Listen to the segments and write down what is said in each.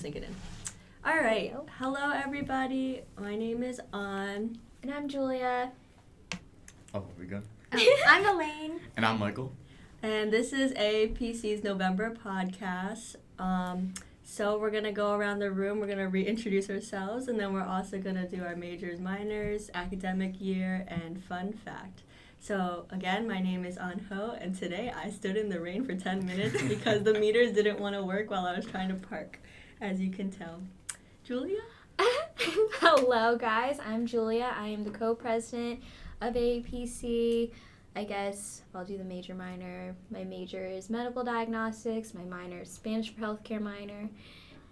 sink it in. All right. Hello, everybody. My name is An. And I'm Julia. Oh, we go. I'm Elaine. And I'm Michael. And this is AAPC's November podcast. So we're going to go around the room. We're going to reintroduce ourselves. And then we're also going to do our majors, minors, academic year, and fun fact. So, again, my name is An Ho, and today I stood in the rain for 10 minutes because the meters didn't want to work while I was trying to park, as you can tell. Julia? Hello, guys. I'm Julia. I am the co-president of AAPC. I guess I'll do the major minor. My major is medical diagnostics. My minor is Spanish for healthcare minor.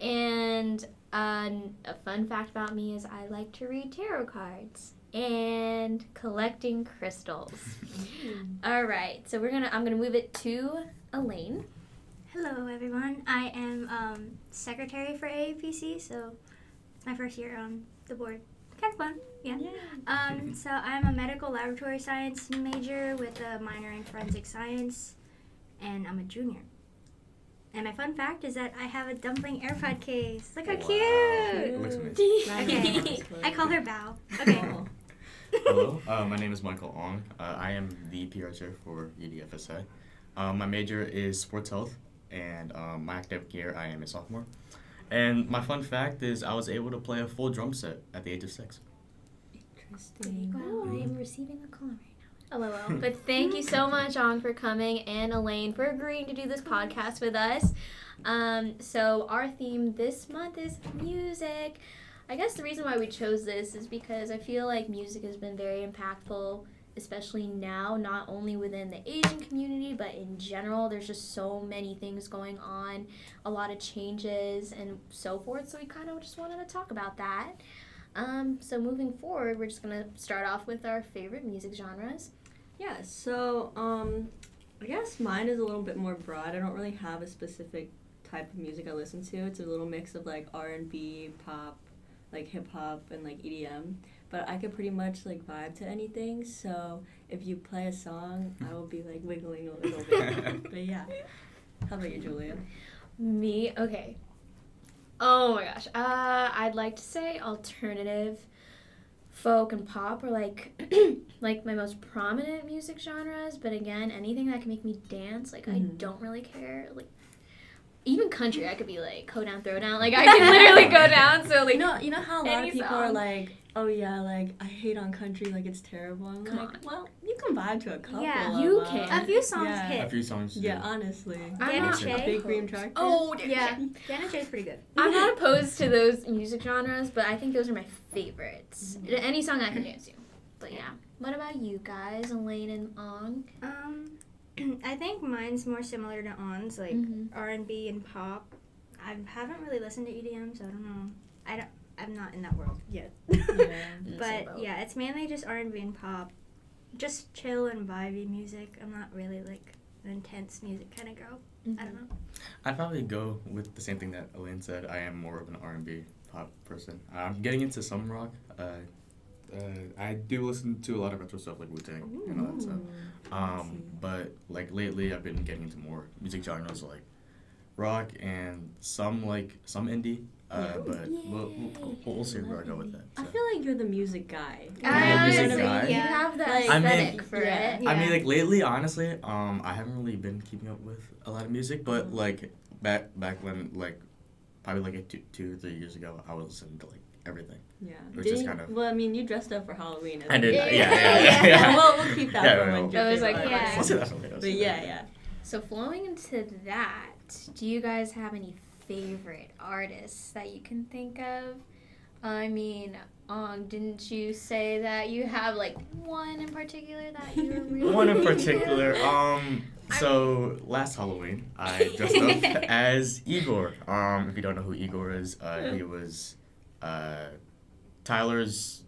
And a fun fact about me is I like to read tarot cards and collecting crystals. All right, so I'm gonna move it to Elaine. Hello, everyone. I am secretary for AAPC, so it's my first year on the board. Kind of fun, yeah. So I'm a medical laboratory science major with a minor in forensic science, and I'm a junior. And my fun fact is that I have a dumpling AirPod case. Look how cute! It looks amazing. Okay, I call her Bao. Okay. Hello, my name is Michael Ong. I am the PR chair for UDFSA. My major is sports health, and my academic year I am a sophomore. And my fun fact is I was able to play a full drum set at the age of 6. Interesting. Wow, I am receiving a call right now. LOL. But thank you so much, Ong, for coming, and Elaine for agreeing to do this podcast with us. So our theme this month is music. I guess the reason why we chose this is because I feel like music has been very impactful, especially now, not only within the Asian community, but in general. There's just so many things going on, a lot of changes and so forth, so we kind of just wanted to talk about that. So moving forward, we're just going to start off with our favorite music genres. Yeah, so I guess mine is a little bit more broad. I don't really have a specific type of music I listen to. It's a little mix of like R&B, pop, like hip-hop, and like EDM. But I could pretty much like vibe to anything, so if you play a song, I will be like wiggling a little bit. But yeah. How about you, Julia? Me? Okay. Oh my gosh. I'd like to say alternative, folk, and pop are like like my most prominent music genres, but again, anything that can make me dance, like I don't really care. Like even country, I could be like go down, throw down. Like I can literally go down. So like You know how a lot of people song. are like, oh yeah, like I hate on country, like it's terrible. I'm Come like, on. well, you can vibe to a couple. Yeah, of you them. can. A few songs Yeah. hit. A few songs. Yeah, honestly. I'm Danny not, Shay. Big Green Tractor. oh Yeah, Janet Jay's pretty good. I'm not opposed to those music genres, but I think those are my favorites. Any song I can dance to. But yeah. What about you guys, Elaine and Ong? I think mine's more similar to On's, like Mhm. R&B and pop. I haven't really listened to EDM, so I don't know. I'm not in that world yet. But yeah, it's mainly just R&B and pop. Just chill and vibey music. I'm not really like an intense music kind of girl. I don't know. I'd probably go with the same thing that Elaine said. I am more of an R&B pop person. I'm getting into some rock. I do listen to a lot of retro stuff like Wu-Tang and all that stuff. But like lately I've been getting into more music genres like rock and some indie. But we'll see where I go with that. I So. feel like you're the music guy. I'm a music Honestly, guy. You have the Like- I mean- aesthetic for yeah. it. Yeah. I mean, like lately, honestly, I haven't really been keeping up with a lot of music. But like back when like probably like 2 or 3 years ago, I was listening to like everything. Yeah. Which Did is you- kind of- Well, I mean, you dressed up for Halloween. I did. Yeah. Yeah. We'll keep that Yeah, for yeah, when yeah. I was like, Jeffrey yeah. I'll say that for later. But yeah. So flowing into that, do you guys have any favorite artists that you can think of? I mean, didn't you say that you have like one in particular that you were really One in into? particular. So last Halloween, I dressed up as Igor. If you don't know who Igor is, he was Tyler's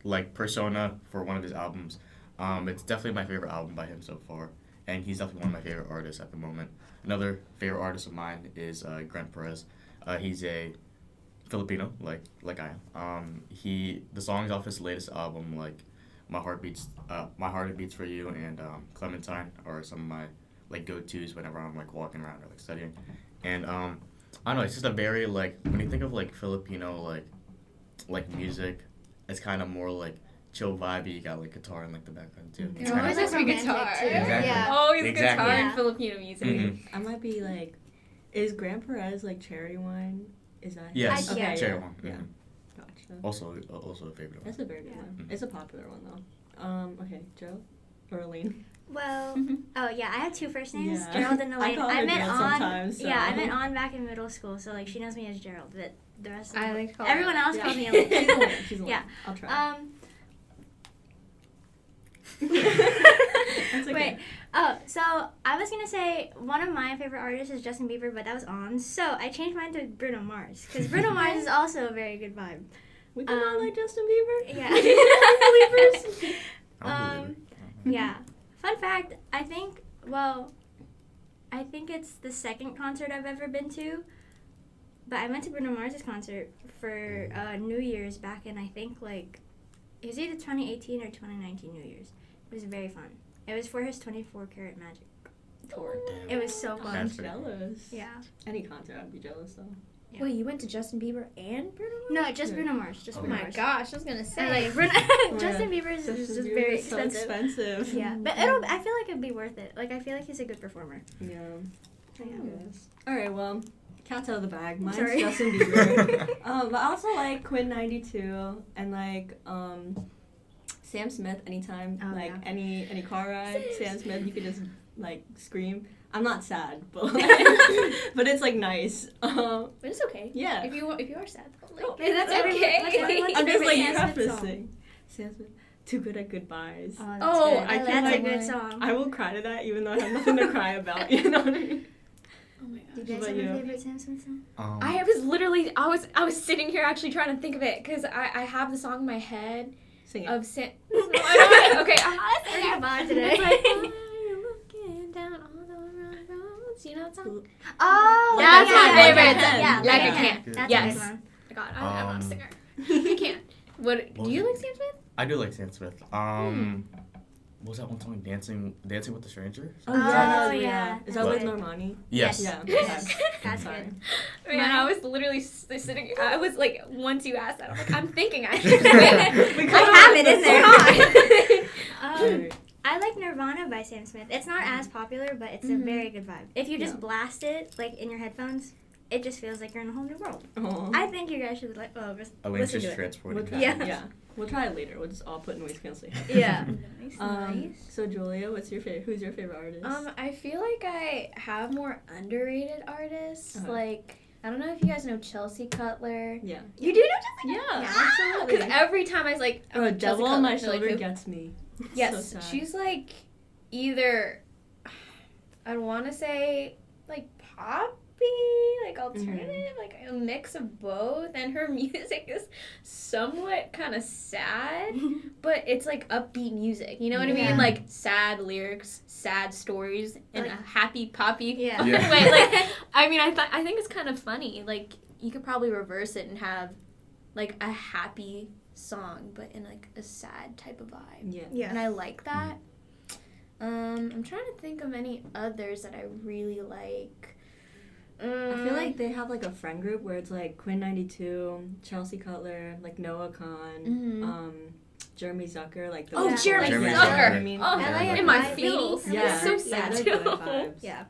like persona for one of his albums. It's definitely my favorite album by him so far, and he's definitely one of my favorite artists at the moment. Another favorite artist of mine is Grant Perez. He's a Filipino, like I am. The songs off his latest album, like My Heart Beats for You and Clementine, are some of my like go-tos whenever I'm like walking around or like studying. And I don't know. It's just a very like when you think of like Filipino like music, it's kind of more like chill vibey. You got like guitar in like the background too. It's There always has to be romantic, guitar. too. Exactly. Yeah. Always Exactly. guitar Yeah. in Filipino music. Mhm. I might be like, is Grand Perez like cherry wine? Is that? Yes, I- yeah. cherry one. Yeah. Mhm. Gotcha. Also a favorite one. That's a very good Yeah. one. Mhm. It's a popular one though. Okay, Joe or Aline? Well, Mhm. oh yeah, I have two first names, Yeah. Gerald and I Elaine. call her met Gerald on. sometimes, so. Yeah, I met on back in middle school, so like she knows me as Gerald, but the rest. Of I the- like to call everyone her- else Yeah. calls me Elaine. She's Elaine. She's Elaine. Yeah. I'll try. That's okay. Wait. Oh, so I was gonna say one of my favorite artists is Justin Bieber, but that was on. So I changed mine to Bruno Mars because Bruno Mars is also a very good vibe. We can all like Justin Bieber. Yeah. Believers. I'll believe it. Yeah. Fun fact, I think it's the second concert I've ever been to. But I went to Bruno Mars' concert for New Year's back in, I think, like, it was either 2018 or 2019 New Year's. It was very fun. It was for his 24 Karat Magic tour. Damn. It was so fun. I'm That's pretty cool. jealous. Yeah. Any concert, I'd be jealous though. Yeah. Wait, you went to Justin Bieber and Bruno Mars? No, just Yeah. Bruno Mars. Just Oh Oh Bruno my Mars. gosh, I was gonna say. And, like, Bruno, yeah. Justin Bieber is Justin just Bieber very is so expensive. expensive. Yeah, but I feel like it'd be worth it. Like, I feel like he's a good performer. Yeah. So, yeah. Yes. All right. Well, cat's out of the bag. Mine's Sorry. Justin Bieber. But I also like Quinn 92 and like Sam Smith. Anytime, Oh, like yeah. any car ride, Sam Smith, you could just like scream. I'm not sad, but like, but it's like nice. But it's okay. Yeah. If you are sad, though, like, Oh, Yeah, that's okay. everyone's I'm just favorite like Sam Smith song. prefacing. Sam Smith, too good at goodbyes. Oh, that's Oh, good. I That's can, a like, good song. I will cry to that even though I have nothing to cry about. You know what I mean? Oh my Do you gosh. guys What have a about you? favorite Sam Smith song? I was literally, I was sitting here actually trying to think of it because I have the song in my head Sing it. of Sam. No, I don't. Okay, I'm not We're singing. gonna vibe today. It's like, I'm looking down all the wrong roads. You know that song? Oh, That's yeah, my yeah, favorite. Yeah, Yeah, like like a a can. Can. That's Yes. a good one. Oh my God, I'm not a Um, singer. I can't. What? What Do you was like Sam Smith? I do like Sam Smith. What was that one song? Dancing with the Stranger? Oh, Oh, yeah. yeah. Is that What? with Normani? Yes. Yeah. Yes. Okay. That's Sorry. good. Man, I was literally sitting. I was like, once you asked that, I'm like, I'm thinking I should. I have it in there. Alright. I like Nirvana by Sam Smith. It's not as popular, but it's a Mhm. very good vibe. If you just Yeah. blast it like in your headphones, it just feels like you're in a whole new world. Aw. I think you guys should listen Elaine's to just it. transported. We'll me. try. Yeah. Yeah. We'll try it later. We'll just all put noise canceling. Yeah. Nice, So Julia, who's your favorite artist? I feel like I have more underrated artists. Uh-huh. Like, I don't know if you guys know Chelsea Cutler. Yeah. You do know Justin? Yeah. Yeah. Absolutely. Because every time I was like, Oh, Chelsea devil on my Cutler, they're like, shoulder who? gets me. Yes, So sad. she's like either I want to say like poppy, like alternative, like a mix of both, and her music is somewhat kind of sad, but it's like upbeat music. You know what I Yeah. mean? Like sad lyrics, sad stories, in Like- a happy poppy Yeah. Yeah. way. Like I mean, I think it's kind of funny. Like you could probably reverse it and have like a happy song, but in like a sad type of vibe. Yeah. Yeah. And I like that. I'm trying to think of any others that I really like. I feel like they have like a friend group where it's like Quinn 92, Chelsea Cutler, like Noah Khan, Mhm. Jeremy Zucker, like the Oh, Yeah. Jeremy Jeremy Zucker. Zucker. I mean, Oh, Yeah, like in a my vibe feels. lady. yeah, So yeah, sad they're too. good vibes. Yeah.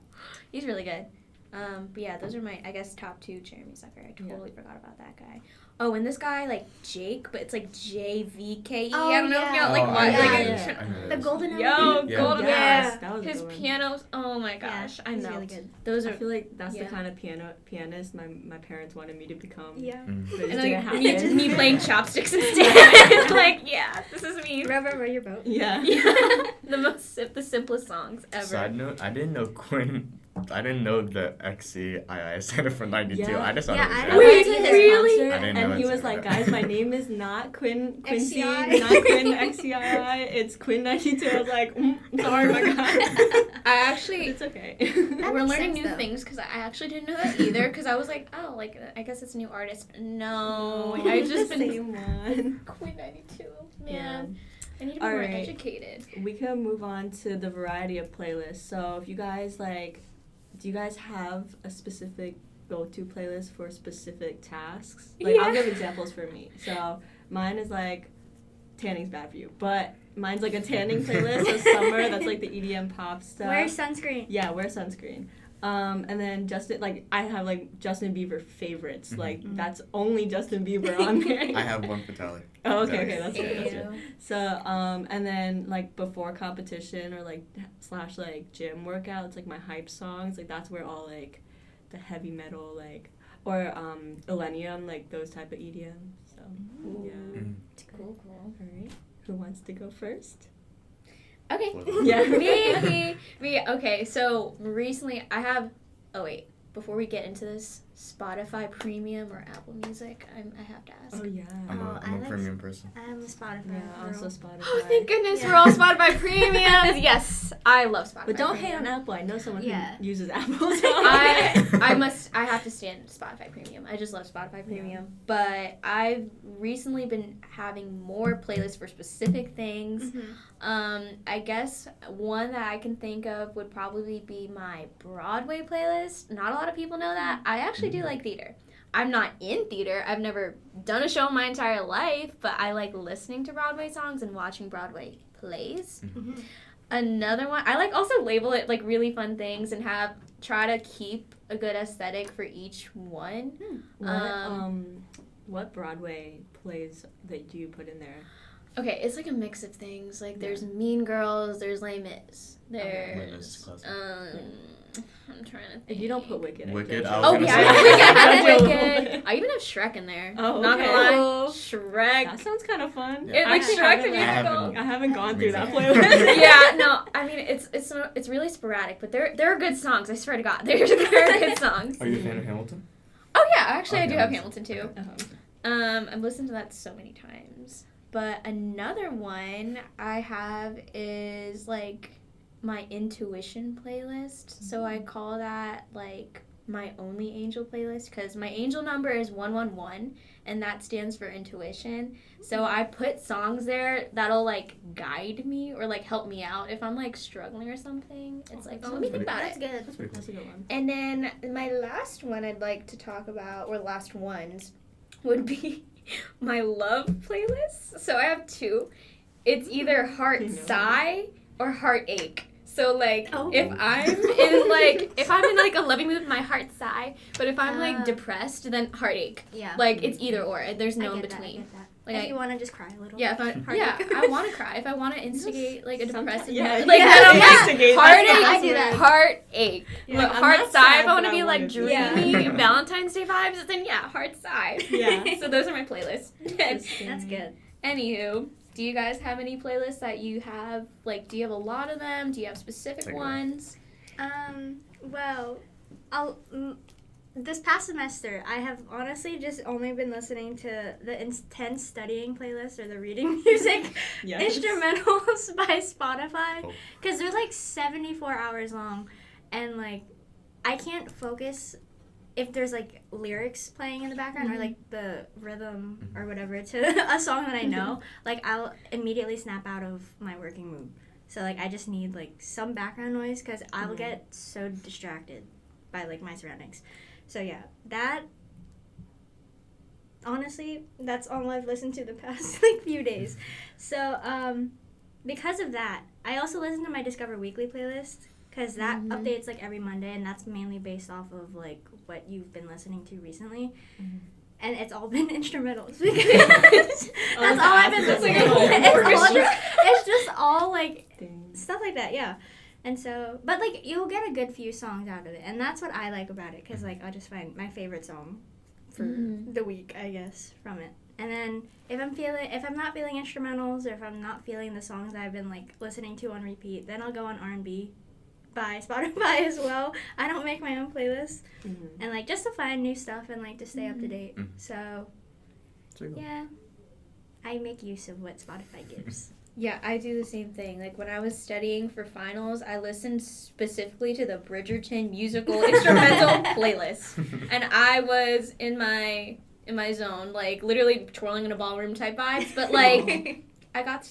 He's really good. But yeah, those are my, I guess, top two. Jeremy Zucker. I totally forgot about that guy. Oh, and this guy, like Jake, but it's like JVKE. Oh, I don't know if yeah. y'all like Oh, what. I know like, that. Yeah. I know The that. Golden Yo, Hour. Yeah. Golden Yes, Yeah. that was a His good one. pianos. Oh my gosh, I he's know. really good. Those I are. feel like that's Yeah. the kind of pianist my parents wanted me to become. Yeah. Mm. But it And just like didn't me, happen. me playing chopsticks instead. Like, yeah, this is me. Row your boat. Yeah. Yeah, the simplest songs ever. Side note, I didn't know the XCII standard for 92. Yeah. I just thought Yeah, it was I that. don't Wait, know. really? I didn't know And he it's was like like, that. guys, my name is not Quincy, XCI. not Quinn XCII, it's Quinn 92. I was like, sorry, my God. I actually. It's okay. That We're makes learning sense, new though. things because I actually didn't know that either. Because I was like, oh, like I guess it's a new artist. No, I've just the been same one. Queen 92. Yeah. Man, I need to be All more right. educated. We can move on to the variety of playlists. So if you guys do you guys have a specific go-to playlist for specific tasks. Like, I'll give examples for me. So mine is like, tanning's bad for you, but mine's like a tanning playlist of summer that's like the EDM pop stuff. Wear sunscreen. Yeah, wear sunscreen. And then I have like Justin Bieber favorites. Mm-hmm. Like, that's only Justin Bieber on there. I have one for Tally. Oh, okay, that's Ew. good. So, and then like before competition or like / like gym workouts, like my hype songs, like that's where all like the heavy metal like or Illenium, like those type of EDM. So yeah. Mm. Cool. All right. Who wants to go first? Okay. Yeah. Me. Okay, so recently I have... Oh, wait. Before we get into this, Spotify Premium or Apple Music, I have to ask. Oh yeah. I'm Oh, a I like premium person. I'm a Spotify. Yeah, also girl. Spotify. Oh, thank goodness Yeah. we're all Spotify Premiums. Yes, I love Spotify. But don't hate Premium. on Apple. I know someone Yeah. who uses Apple. So I have to stand Spotify Premium. I just love Spotify Premium. But I've recently been having more playlists for specific things. Mhm. I guess one that I can think of would probably be my Broadway playlist. Not a lot of people know that. I actually do like theater. I'm not in theater. I've never done a show in my entire life, but I like listening to Broadway songs and watching Broadway plays. Mhm. Another one, I like also label it like really fun things and try to keep a good aesthetic for each one. What Broadway plays that do you put in there? Okay, it's like a mix of things. Like Yeah. there's Mean Girls, there's Les Mis, Les there's Mis is classic. I'm trying to think. If you don't put Wicked, I Wicked, can't I do was Oh it. gonna yeah, say- I have Don't Wicked. do it. I even have Shrek in there. Oh, Not okay. gonna lie, That Shrek. sounds kind of fun. Yeah. Like I Shrek the haven't, musical. I haven't gone through that Me playlist. Yeah, no, I mean it's really sporadic, but there are good songs. I swear to God, there are good songs. Are you a fan of Hamilton? Oh yeah, actually I Okay. do have Hamilton too. Uh-huh. I've listened to that so many times. But another one I have is like my intuition playlist. So I call that like my only angel playlist because my angel number is 111 and that stands for intuition. So I put songs there that'll like guide me or like help me out if I'm like struggling or something. It's like, oh, let me think about That's it. good. That's pretty That's a good one. And then my last one I'd like to talk about, or last ones, would be my love playlist. So I have two. It's either heart You know. sigh or heartache. So like Oh. if I'm in like a loving mood, my heart sigh. But if I'm like depressed, then heartache. Yeah. Like it's either or. There's I no in get that, I between. get that. Like if I- you want to just cry a little. Yeah, Heartache. I want to cry. If I want to instigate like a Sometimes- depressive yeah, mood, like yeah, then I'm like instigate, heartache, that's I do that. heartache. Yeah, But I'm heart not sigh sad, if I want but to be I like wanna be. dreamy Yeah. Valentine's Day vibes, then yeah, heart sigh. Yeah. So those are my playlists. That's good. Anywho, do you guys have any playlists that you have? Like, do you have a lot of them? Do you have specific Take it away. ones? Well, this past semester, I have honestly just only been listening to the intense studying playlist or the reading music Yes. instrumentals by Spotify Oh. because they're like 74 hours long, and like I can't focus if there's like lyrics playing in the background or like the rhythm or whatever to a song that I know. Like I'll immediately snap out of my working mood. So like I just need like some background noise because I'll get so distracted by like my surroundings. So yeah, that honestly, that's all I've listened to the past like few days. So because of that, I also listen to my Discover Weekly playlist because that updates like every Monday, and that's mainly based off of like what you've been listening to recently. And it's all been instrumentals because that's all I've been listening to. It's just all like stuff like that, yeah. And so, but like you'll get a good few songs out of it, and that's what I like about it, because like I'll just find my favorite song for the week, I guess, from it. And then if I'm not feeling instrumentals, or if I'm not feeling the songs I've been like listening to on repeat, then I'll go on R&B by Spotify as well. I don't make my own playlists, and like just to find new stuff and like to stay up to date. So yeah, I make use of what Spotify gives. Yeah, I do the same thing. Like when I was studying for finals, I listened specifically to the Bridgerton musical instrumental playlist, and I was in my zone, like literally twirling in a ballroom type vibes. But like I got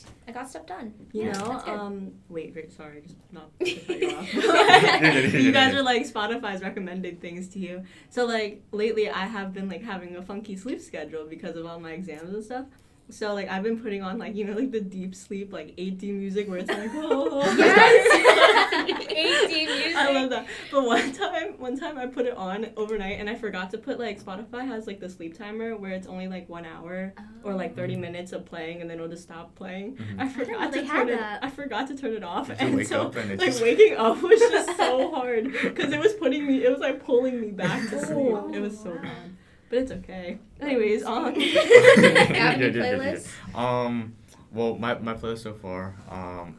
stuff done. You Yeah, know, that's good. wait, sorry, just not to cut you off. You're You guys good. are like, Spotify's recommending things to you. So like, lately I have been like having a funky sleep schedule because of all my exams and stuff. So like, I've been putting on like, like the deep sleep, like 8D music where it's like, oh. Yes! 8D music. I love that. But one time I put it on overnight and I forgot to put like, Spotify has like the sleep timer where it's only like 1 hour or like 30 minutes of playing and then it'll just stop playing. Mhm. I forgot to turn it off. You And wake so up and it's like just- waking up was just so hard because it was like pulling me back to sleep. Oh, It was so wow. bad. But it's okay. Anyways, Have any Good. playlists? Well, my playlist so far,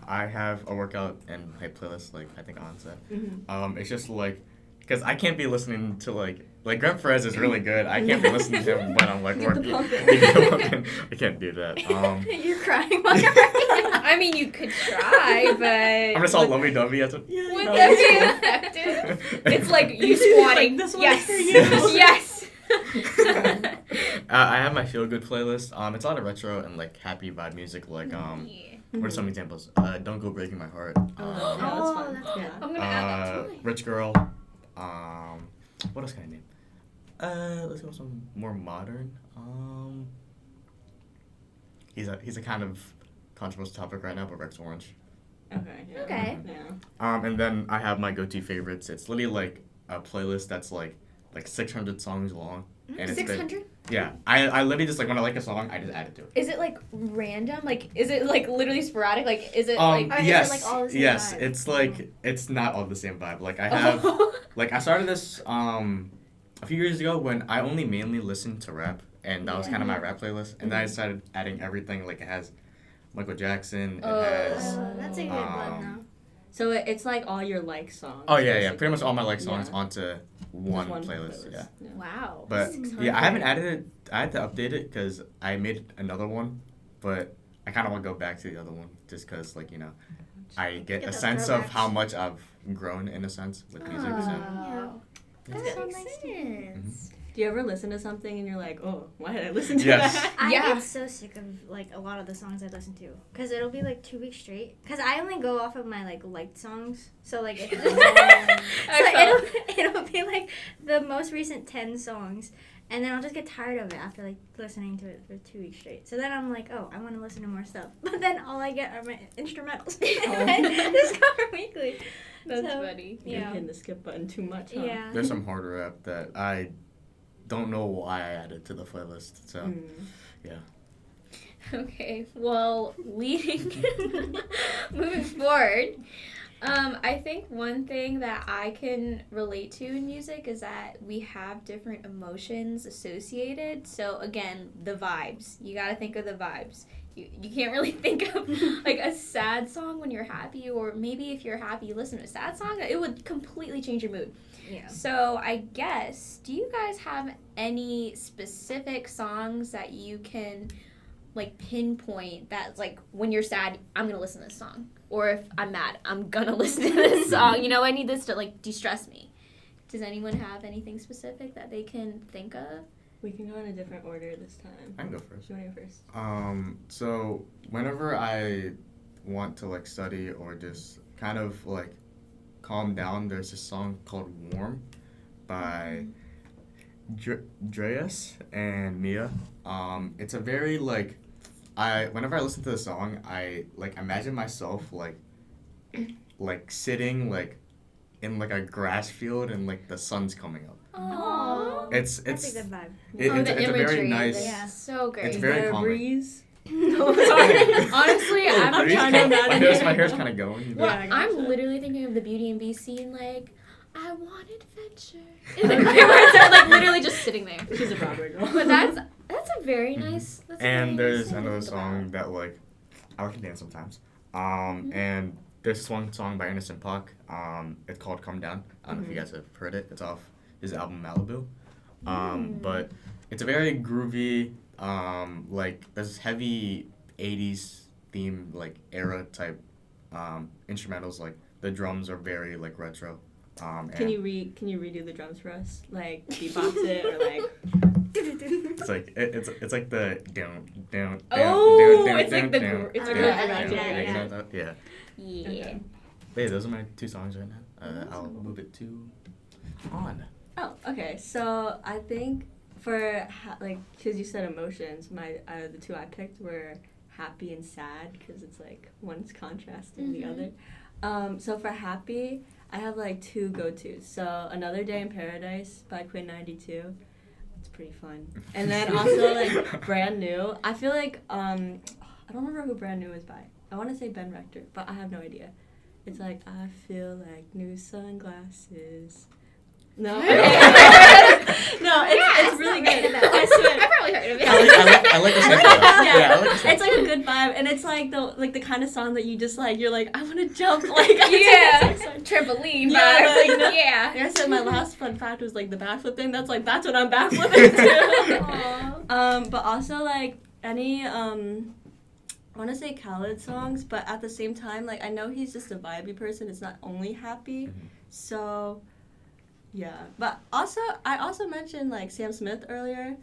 I have a workout and my playlist, like I think on set. Mhm. It's just like, because I can't be listening to like Grant Perez is really good. I can't be listening to him when I'm like Get the working. pumping. Get the pumping. I can't do that. You're crying while you're working. I mean, you could try, but I'm just all lovey-dovey as a... would No, that it's be cool. effective? It's like you It's like, squatting. this one's Yes. for you. Yes. I have my feel-good playlist. It's a lot of retro and like happy vibe music. Like Yeah. what are some examples? Don't Go Breaking My Heart. Oh, yeah, that's fun. that's Yeah. I'm gonna add that to mine. Rich Girl. What else can I name? Let's go with some more modern. He's a kind of controversial topic right now, but Rex Orange. Okay. Yeah. Okay. Yeah. And then I have my go-to favorites. It's literally like a playlist that's like 600 songs long. And it's been- 600? Yeah, I literally just like when I like a song, I just add it to it. Is it like random? Like, is it like literally sporadic? Like, is it like? Or is it, Yes, like, all the same yes, vibe? it's like it's not all the same vibe. Like I have, like I started this a few years ago when I only mainly listened to rap, and that was kind of my rap playlist. And then I started adding everything. Like it has Michael Jackson. It has. That's a good one though. So it's like all your like songs. Oh yeah, basically. pretty much all my like songs Yeah. onto Just one playlist. Yeah. Wow. But 600. yeah, I haven't added it. I had to update it because I made another one, but I kind of want to go back to the other one just because, like, I get Get a those sense of throwbacks. how much I've grown in a sense with music. So Wow. Yeah. That That's so makes nice to sense. Do you ever listen to something and you're like, oh, why did I listen to Yes. that? I Yeah. get so sick of like a lot of the songs I listen to because it'll be like 2 weeks straight. Because I only go off of my like liked songs, so like I it'll be like the most recent 10 songs, and then I'll just get tired of it after like listening to it for 2 weeks straight. So then I'm like, oh, I want to listen to more stuff. But then all I get are my instrumentals. Just cover weekly. That's So, funny. You're Yeah. hitting the skip button too much, huh? Yeah. There's some harder rap that I don't know why I added to the playlist. So Mm. yeah. Okay, well, moving forward, I think one thing that I can relate to in music is that we have different emotions associated. So again, the vibes. You gotta think of the vibes. You can't really think of like a sad song when you're happy, or maybe if you're happy you listen to a sad song, it would completely change your mood. Yeah. So I guess, do you guys have any specific songs that you can like pinpoint that's like when you're sad, I'm gonna listen to this song, or if I'm mad, I'm gonna listen to this song. I need this to like de-stress me. Does anyone have anything specific that they can think of? We can go in a different order this time. I can go first. You want to go first? So whenever I want to like study or just kind of like calm down, there's this song called Warm by Dreas and Mia. It's a very like whenever I listen to the song, I like imagine myself like sitting like in like a grass field and like the sun's coming up. Aww. It's That's a good vibe. it's a very nice. Yeah. So great. It's very Is there a calming. breeze? Sorry. Honestly, I'm I'm trying trying to to imagine. my hair's kind of going. Well, Yeah, I gotcha. I'm literally thinking of the Beauty and Beast scene, like, I want adventure. In the where they're like literally just sitting there. She's a Broadway girl. But that's a very nice. That's a very And nice there's thing to another think song that like I like to dance sometimes. And there's this one song by Innocent Pac. It's called Come Down. I don't know if you guys have heard it. It's off his album Malibu. But it's a very groovy, like this heavy 80s theme, like era type instrumentals. Like the drums are very like retro. Can you redo the drums for us? Like beatbox it or like It's like it's like the down. Oh, it's like the it's like yeah. Yeah. Hey, those are my 2 songs right now. I'll move it to on. Oh, okay. So I think for because you said emotions, the 2 I picked were happy and sad because it's like one's contrasting the other. So for happy, I have like 2 go-tos. So Another Day in Paradise by Quinn 92. It's pretty fun. And then also like Brand New. I feel like I don't remember who Brand New is by. I want to say Ben Rector, but I have no idea. It's like I feel like new sunglasses. No, no, it's really good. I swear. I probably heard of it. I like the second one. Yeah, I like the second It's like a good vibe, and it's like the kind of song that you just like. You're like, I want to jump, like Yeah, trampoline. Yeah, Like, like, yeah. Like I said, my last fun fact was like the backflip thing. That's what I'm backflipping to. But also like any I want to say Khaled songs, but at the same time, like I know he's just a vibey person. It's not only happy, so. Yeah, but I also mentioned like Sam Smith earlier.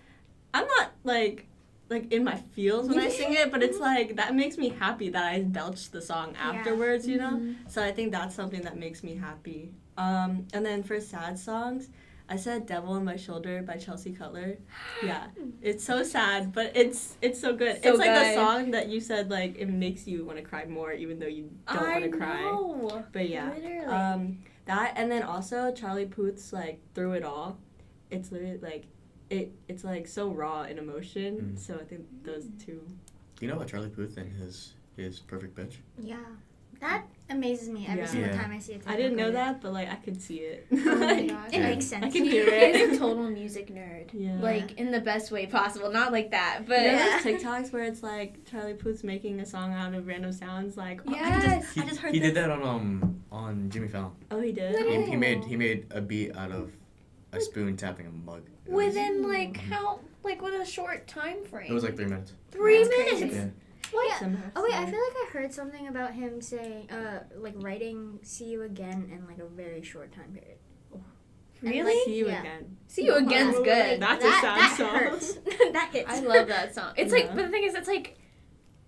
I'm not like in my feels when I sing it, but it's like that makes me happy that I belch the song afterwards, you know? So I think that's something that makes me happy. And then for sad songs, I said Devil on My Shoulder by Chelsea Cutler. Yeah, it's so sad, but it's so good. So it's like good. the song that you said like it makes you want to cry more even though you don't want to cry. Know. But yeah. Literally. That and then also Charlie Puth's like Through It All. It's literally like it's like so raw in emotion. So I think those 2. Do you know about Charlie Puth and his Perfect Pitch? Yeah. That amazes me every single time I see it. I didn't know that, but like I could see it. Oh my gosh. It makes sense. I can hear He's it. a total music nerd. Yeah. Like, in the best way possible. Not like that, but... You know those TikToks where it's like Charlie Puth's making a song out of random sounds? Like, oh, Yes. I just heard He this. did that on Jimmy Fallon. Oh, he did? Literally. He made a beat out of a spoon tapping a mug. Within, like, how... Like, with a short time frame. It was like 3 minutes. 3 That's crazy. minutes? Yeah. What? Somehow, Oh wait, I so- feel like I heard something about him saying, like writing "See You Again" in like a very short time period. Really? See you Yeah. again. See You Again's Oh, good. That's a sad that song. hurts. That hits. I love that song. It's like, Yeah. but the thing is, it's like,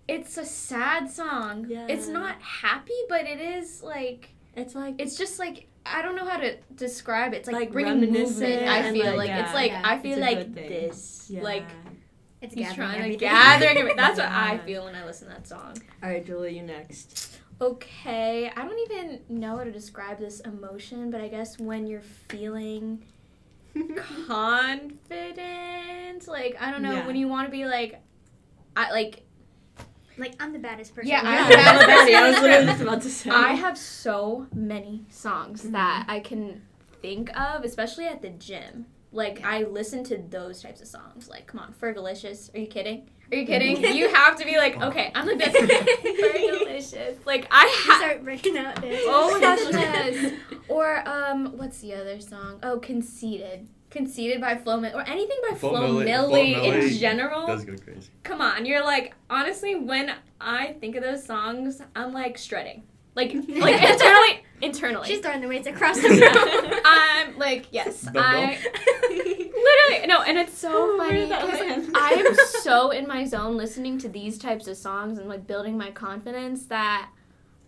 it's a sad song. Yeah. It's not happy, but it is like, It's like it's just like, I don't know how to describe it. It's like, Like bringing reminiscent movement. I and, feel like, like yeah. it's like Yeah. I feel It's a like good thing. this, Yeah. like It's he's gathering trying to everything. gather. Everything. That's what I Yeah. feel when I listen to that song. All right, Julie, you next. Okay, I don't even know how to describe this emotion, but I guess when you're feeling confident, like I don't know, Yeah. when you want to be like, Like I'm the baddest person. Yeah, Yeah, I'm the best Betty, I person. was literally just about to say. I have so many songs that I can think of, especially at the gym. Like, I listen to those types of songs. Like, come on, Fergalicious. Are you kidding? Are you kidding? You have to be like, okay, I'm the best. Fergalicious. Like, I have... Start breaking out this. Oh my gosh, yes. Or, what's the other song? Oh, Conceited. Conceited by Flo Milli. Or anything by Flo Milli in general. Does go crazy. Come on, you're like, honestly, when I think of those songs, I'm like shredding. Like internally. She's throwing the weights across the room. I'm like, yes, literally, no, and it's so funny because I am so in my zone listening to these types of songs and like building my confidence that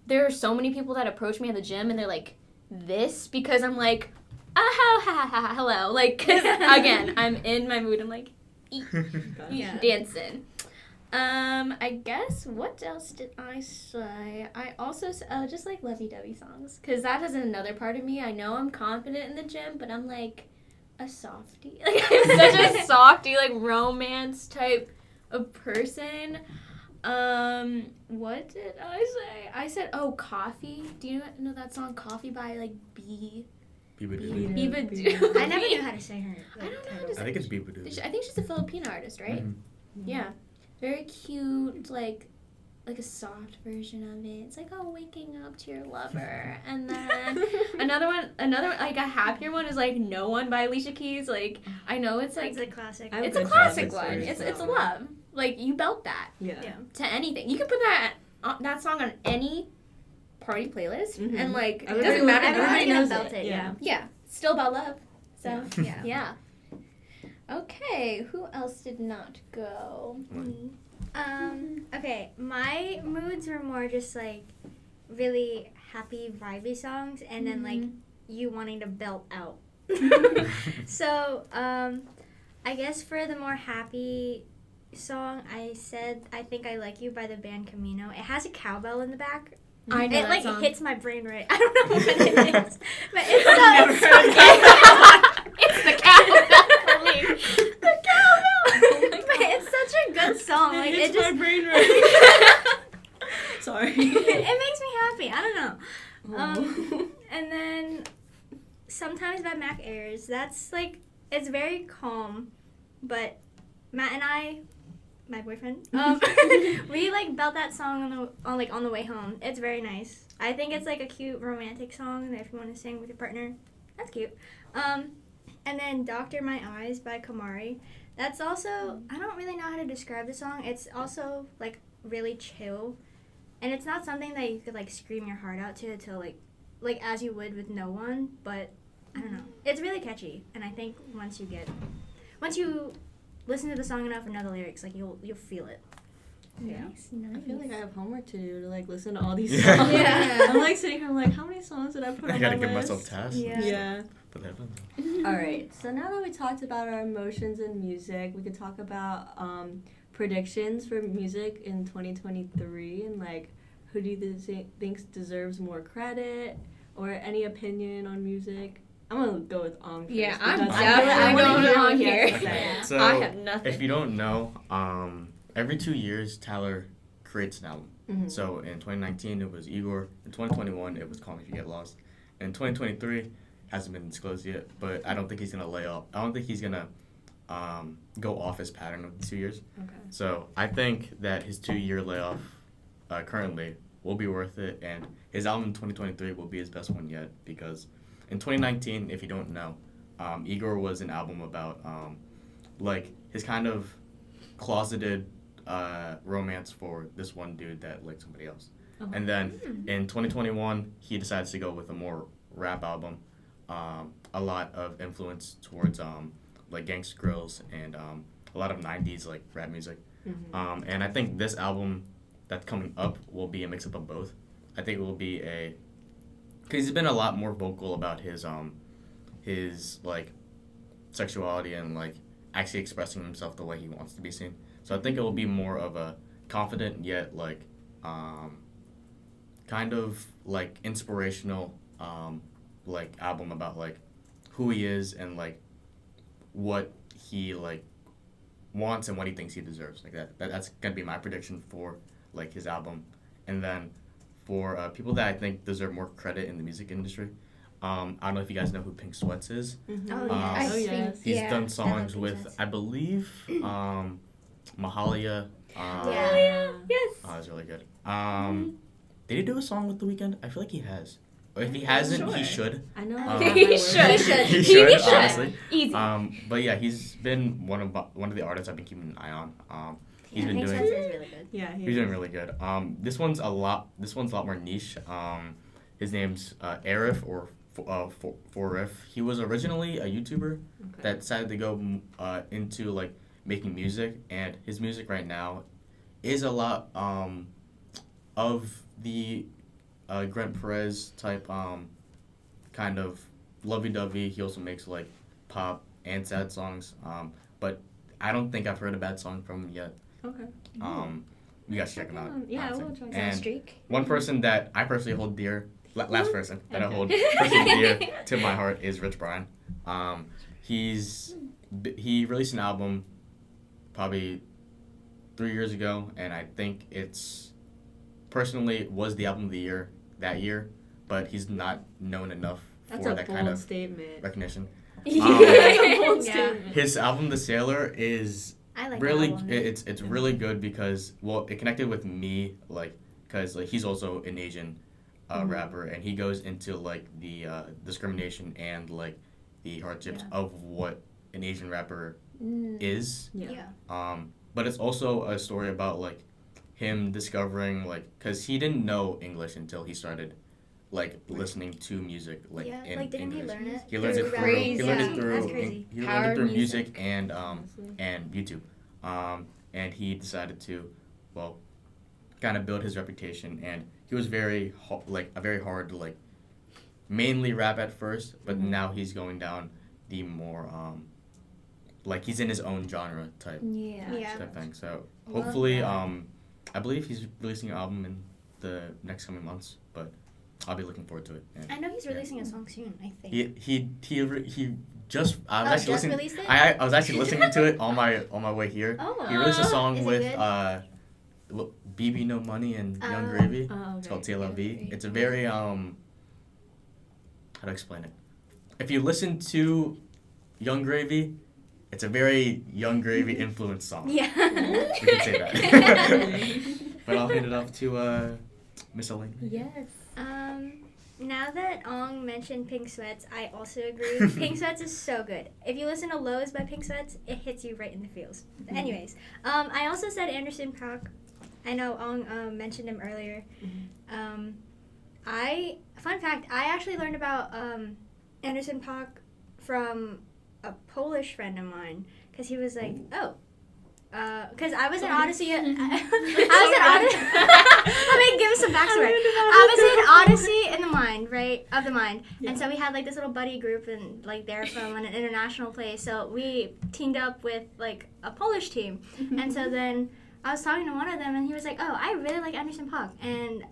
there are so many people that approach me at the gym and they're like, this, because I'm like, hello, like, cause again, I'm in my mood, I'm like, Yeah. dancing. I guess, what else did I say? I also, just like lovey-dovey songs, because that is another part of me. I know I'm confident in the gym, but I'm like a softie. Like, I'm such a softie, like, romance type of person. What did I say? I said, oh, Coffee. Do you know that song, Coffee by, like, Bibadoo. Bibadoo. I never knew how to say her. I don't know how to I think it's Bibadoo. I think she's a Filipino artist, right? Mm-hmm. Yeah. Very cute, like a soft version of it. It's like, oh, waking up to your lover. And then another one, like a happier one is like No One by Alicia Keys. Like, I know it's like, It's a classic. it's a good classic classics. one. It's a love. Like, you belt that Yeah. to anything. You can put that song on any party playlist and like, it Everybody doesn't matter. everybody Everybody knows belt it. it, yeah. Yeah, still about love. So, Yeah. yeah. Okay, who else did not go? Okay, my moods were more just like really happy, vibey songs, and then like you wanting to belt out. So, I guess for the more happy song, I said I Think I Like You by the band Camino. It has a cowbell in the back. I know It that like song. hits my brain right. I don't know what it is, but it's I've so never good. It's the cowbell for me. The cowbell. But it's such a good song. Like It's it just my brain right. Sorry. it makes me happy. I don't know. Oh. And then Sometimes by Mac Ayres. That's like it's very calm, but Matt and I, my boyfriend, we like belt that song on the way home. It's very nice. I think it's like a cute romantic song that if you want to sing with your partner, that's cute. And then Doctor My Eyes by Kamari. That's also, I don't really know how to describe the song. It's also like really chill, and it's not something that you could like scream your heart out to like as you would with No One, but I don't know. It's really catchy, and I think once you listen to the song enough and know the lyrics, like you'll feel it. Yeah. Nice. I feel like I have homework to do to like listen to all these Yeah. songs. Yeah. I'm like sitting here, I'm like, how many songs did I put I on gotta my give list? myself tasks. Yeah. Put that on. All right. So now that we talked about our emotions in music, we could talk about predictions for music in 2023 and like who do you think deserves more credit or any opinion on music. I'm gonna go with first. Yeah, I'm because definitely I wanna going hear on what he has here. to say. So I have nothing. if you don't know, every 2 years Tyler creates an album. Mhm. So in 2019 it was Igor. In 2021 it was Call Me If You Get Lost. In 2023 hasn't been disclosed yet, but I don't think he's gonna lay off. I don't think he's gonna go off his pattern of the 2 years. Okay. So I think that his 2-year layoff currently will be worth it, and his album in 2023 will be his best one yet because in 2019, if you don't know, Igor was an album about like his kind of closeted romance for this one dude that liked somebody else. Oh. And then in 2021, he decides to go with a more rap album, a lot of influence towards like Gangsta Grills and a lot of 90s like rap music. Mhm. And I think this album that's coming up will be a mix-up of both. I think it will be because he's been a lot more vocal about his like sexuality and like actually expressing himself the way he wants to be seen. So I think it will be more of a confident yet like kind of like inspirational like album about like who he is and like what he like wants and what he thinks he deserves. Like that's gonna be my prediction for like his album. And then for people that I think deserve more credit in the music industry, I don't know if you guys know who Pink Sweats is. Mhm. Oh, yes. Oh, yes. He's Yeah, done songs Pink with Sweats. I believe Mahalia. Yeah. Yes. Oh, that's really good. Did he do a song with The Weeknd? I feel like he has. Or if he hasn't, he Sure. should. I know. He should. He He should, should. honestly. Easy. But yeah, he's been one of the artists I've been keeping an eye on. He's been Pink doing. Sweats is really good. Yeah, He's doing really good. This one's a lot more niche. His name's Arif or Forif. He was originally a YouTuber that decided to go into like making music, and his music right now is a lot of the Grant Perez type kind of lovey-dovey. He also makes like pop and sad songs, but I don't think I've heard a bad song from him yet. Okay. You guys should check him out. Yeah, honestly. we'll try to. And Streak. one person that I personally hold dear, last person that I hold personally dear to my heart is Rich Brian. He released an album probably 3 years ago, and I think it's personally was the album of the year that year, but he's not known enough That's for a that bold kind of statement. recognition. That's a bold Yeah. statement. His album, The Sailor, is I like really that album. it's really good because it connected with me because he's also an Asian rapper, and he goes into like the discrimination and like the hardships of what an Asian rapper is. Yeah. But it's also a story about like him discovering like because he didn't know English until he started like listening to music like in like didn't English. he learn it? He learned it That's through. crazy. He learned it Yeah, through. that's crazy. He Power learned it through of music Honestly. and YouTube. And he decided to, well, kind of build his reputation. And he was very hard to like, mainly rap at first, but now he's going down the more like he's in his own genre type type thing. So hopefully, I believe he's releasing an album in the next coming months, but I'll be looking forward to it. And I know he's releasing a song soon. I think. He just I was actually just listening. released it? I was actually listening to it on my way here. Oh. He released a song Is it with good? BB No Money and Young Gravy. Oh, It's called okay. TLV. It's a very how to explain it? If you listen to Young Gravy, it's a very Young Gravy influenced song. Yeah. We can say that. But I'll hand it off to Miss Elaine. Yes. Now that Ong mentioned Pink Sweats, I also agree. Pink Sweats is so good. If you listen to Lows by Pink Sweats, it hits you right in the feels. Anyways, I also said Anderson .Paak. I know Ong mentioned him earlier. Fun fact, I actually learned about Anderson .Paak from a Polish friend of mine, because he was like, because I was in Odyssey. I was in Odyssey. Let me give some backstory. I was in Odyssey in the mind, right? Of the mind. Yeah. And so we had like this little buddy group, and like they're from an international place. So we teamed up with like a Polish team. And so then I was talking to one of them, and he was like, "Oh, I really like Anderson .Paak." And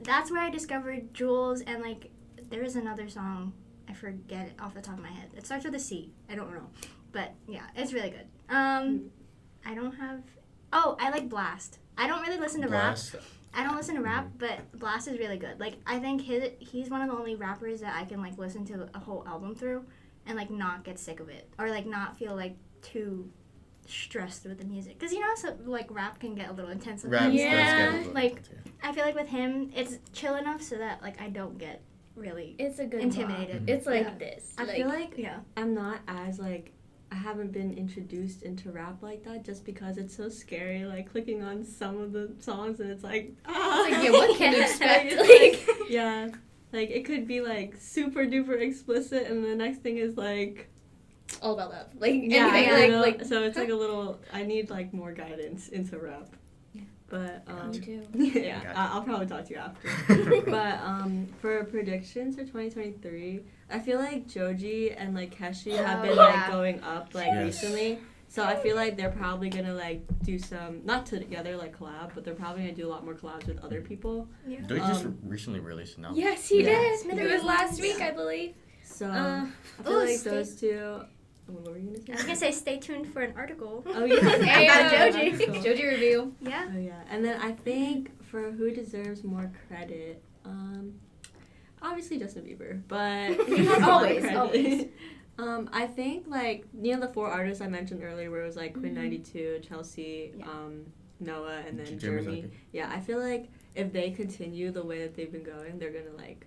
that's where I discovered Jules, and like there is another song, I forget it off the top of my head. It starts with a C. I don't know. But yeah, it's really good. I don't have... Oh, I like Blast. I don't really listen to Blast. rap. I don't listen to rap, but Blast is really good. Like, I think he's one of the only rappers that I can, like, listen to a whole album through and, like, not get sick of it. Or, like, not feel, like, too stressed with the music. Because, you know, so, like, rap can get a little intense. Rap does get a little Like, bit, I feel like with him, it's chill enough so that, like, I don't get really It's a good intimidated. vibe. It's like Yeah. this. I feel like Yeah. I'm not as like I haven't been introduced into rap like that just because it's so scary. Like clicking on some of the songs and it's like, It's like, yeah, what can you expect? It's like, yeah, like it could be like super duper explicit, and the next thing is like, all about love. Like yeah, anything. you Like know? So it's like a little. I need like more guidance into rap. But me too. yeah, Gotcha. I'll probably talk to you after. But for predictions for 2023, I feel like Joji and like Keshi have been like going up like Yes. recently. So I feel like they're probably gonna like do some, not together like collab, but they're probably gonna do a lot more collabs with other people. Yeah. Joey just recently released an album. Yes, he Yeah. did. It was last week, I believe. So Uh, I feel like those two. What were you I was gonna gonna say? say stay tuned for an article. Oh yeah, About Yeah, Joji. that's cool. Joji review. Yeah. Oh yeah, and then I think for who deserves more credit, obviously Justin Bieber, but he has a lot of Always, credit. always. I think like the 4 artists I mentioned earlier, where it was like Quinn 92, Chelsea, Yeah. Noah, and then Jeremy Jeremy. Zucker. Yeah, I feel like if they continue the way that they've been going, they're gonna like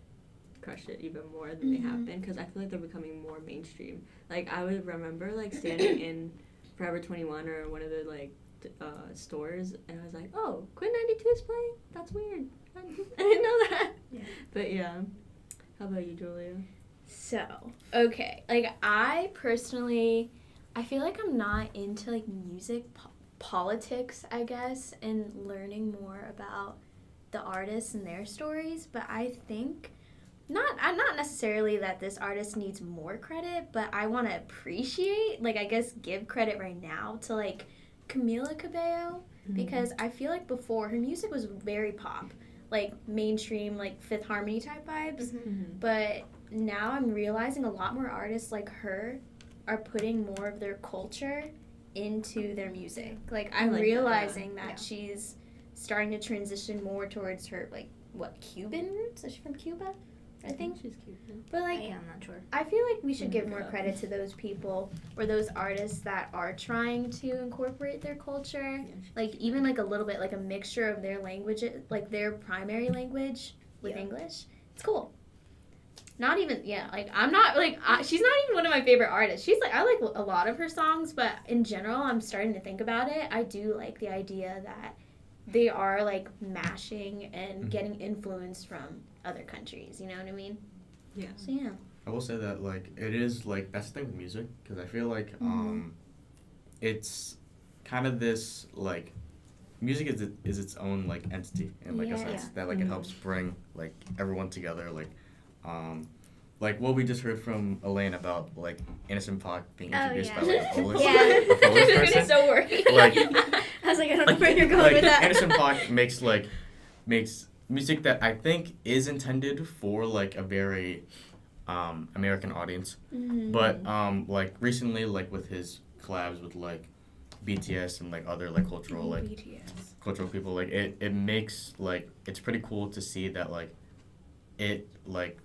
crush it even more than they have been, because I feel like they're becoming more mainstream. Like I would remember like standing in Forever 21 or one of the like stores, and I was like, oh, Quinn 92 is playing? That's weird. I didn't know that. Yeah. But yeah. How about you, Julia? So, okay. Like, I personally, I feel like I'm not into, like, music politics, I guess, and learning more about the artists and their stories. But I think, not necessarily that this artist needs more credit, but I want to appreciate, like, I guess give credit right now to, like, Camila Cabello. Because I feel like before, her music was very pop. Like, mainstream, like, Fifth Harmony type vibes. But now I'm realizing a lot more artists like her are putting more of their culture into their music. Like, I'm like that, realizing yeah. that she's starting to transition more towards her, like, what, Cuban roots? Is she from Cuba? I think. she's cute. But, like, I'm not sure. I feel like we should give more Yeah. credit to those people or those artists that are trying to incorporate their culture. Like, even, like, a little bit, like, a mixture of their language, like, their primary language with Yeah. English. It's cool. Not even, like, I'm not, like, she's not even one of my favorite artists. She's, like, I like a lot of her songs, but in general, I'm starting to think about it. I do like the idea that they are like mashing and getting influence from other countries. You know what I mean? Yeah. So yeah. I will say that like it is like that's the thing with music because I feel like it's kind of this like music is its own like entity in like a sense that like it helps bring like everyone together like what we just heard from Elaine about like Innocent Park being introduced by like a Polish, a Polish person. So worried. Like, I was like, I don't know where you're going with that. Innocent Park makes music that I think is intended for like a very American audience, but like recently like with his collabs with like BTS and like other like cultural people like it makes like it's pretty cool to see that like it like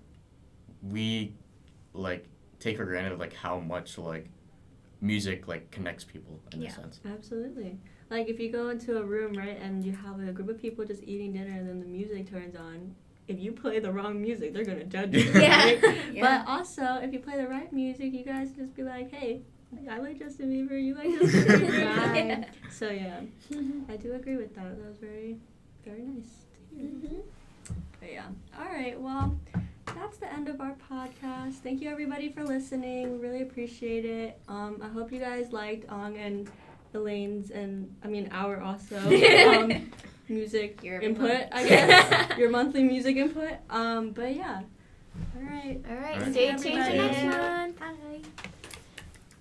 we like take for granted like how much like music like connects people in a sense. Absolutely. Like if you go into a room, right, and you have a group of people just eating dinner and then the music turns on, if you play the wrong music, they're gonna judge you. Right? But also if you play the right music, you guys just be like, hey, I like Justin Bieber, you like Justin Bieber. So yeah, I do agree with that. That was very, very nice to hear. But yeah, all right, well, that's the end of our podcast. Thank you everybody for listening. We really appreciate it. I hope you guys liked Ong and Elaine's and our also music input, I guess. Your monthly music input. But yeah. All right. Stay tuned for everybody. next month.